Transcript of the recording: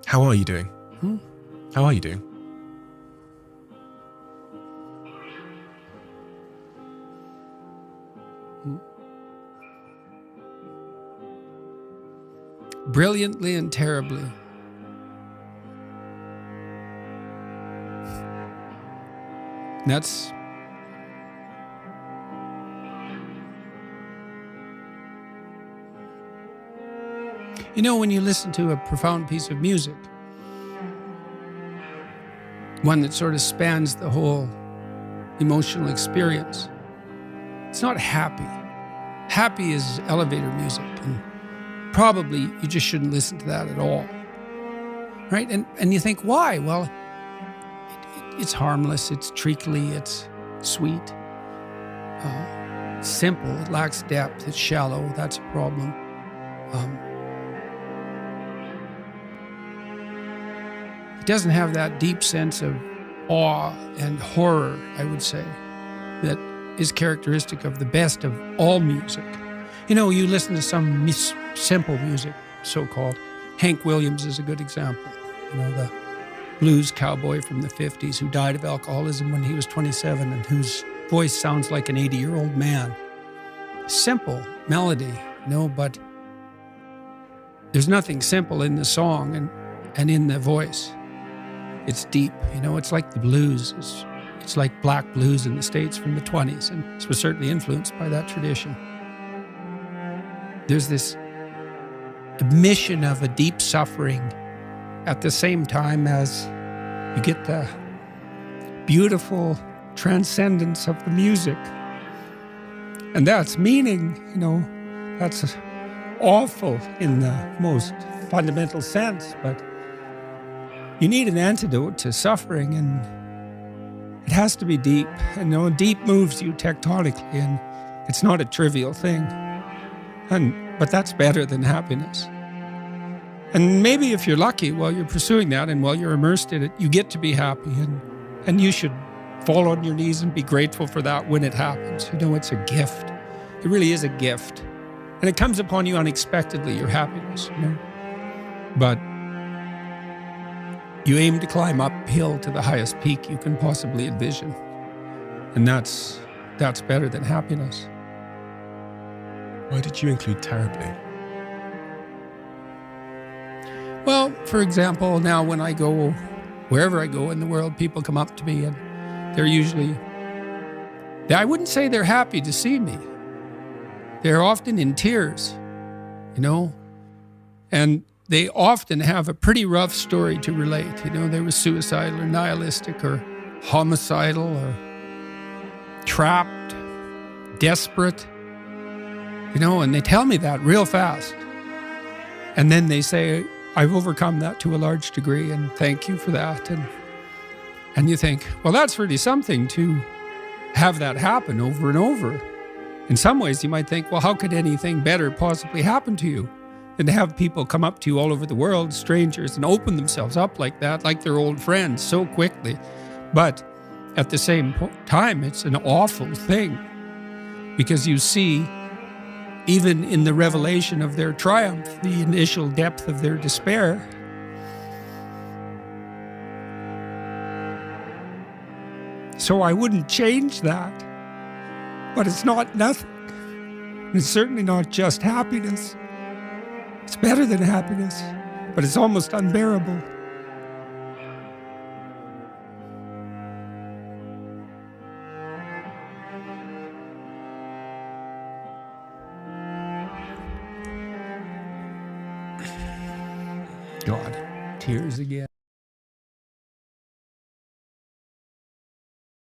How are you doing? Hmm? How are you doing? Brilliantly and terribly. That's when you listen to a profound piece of music, one that sort of spans the whole emotional experience, it's not happy. Happy is elevator music, and probably you just shouldn't listen to that at all. Right? And you think, why? Well, it's harmless, it's treacly, it's sweet, simple, it lacks depth, it's shallow, that's a problem. It doesn't have that deep sense of awe and horror, I would say, that is characteristic of the best of all music. You listen to some simple music, so-called. Hank Williams is a good example. The blues cowboy from the 50s who died of alcoholism when he was 27 and whose voice sounds like an 80-year-old man. Simple melody, but there's nothing simple in the song and in the voice. It's deep, it's like the blues. It's like black blues in the States from the 20s, and this was certainly influenced by that tradition. There's this admission of a deep suffering at the same time as you get the beautiful transcendence of the music. And that's meaning, that's awful in the most fundamental sense, but you need an antidote to suffering, and it has to be deep. And deep moves you tectonically, and it's not a trivial thing. But that's better than happiness. And maybe if you're lucky while you're pursuing that and while you're immersed in it, you get to be happy, and you should fall on your knees and be grateful for that when it happens. It's a gift. It really is a gift. And it comes upon you unexpectedly, your happiness, But you aim to climb uphill to the highest peak you can possibly envision. And that's better than happiness. Why did you include terribly? Well, for example, now when I go, wherever I go in the world, people come up to me and they're usually, I wouldn't say they're happy to see me. They're often in tears, and they often have a pretty rough story to relate. They were suicidal or nihilistic or homicidal or trapped, desperate, and they tell me that real fast. And then they say, I've overcome that to a large degree, and thank you for that. And you think, well, that's really something to have that happen over and over. In some ways, you might think, well, how could anything better possibly happen to you than to have people come up to you all over the world, strangers, and open themselves up like that, like they're old friends so quickly. But at the same time, it's an awful thing, because you see, even in the revelation of their triumph, the initial depth of their despair. So I wouldn't change that. But it's not nothing. It's certainly not just happiness. It's better than happiness, but it's almost unbearable. God, tears again.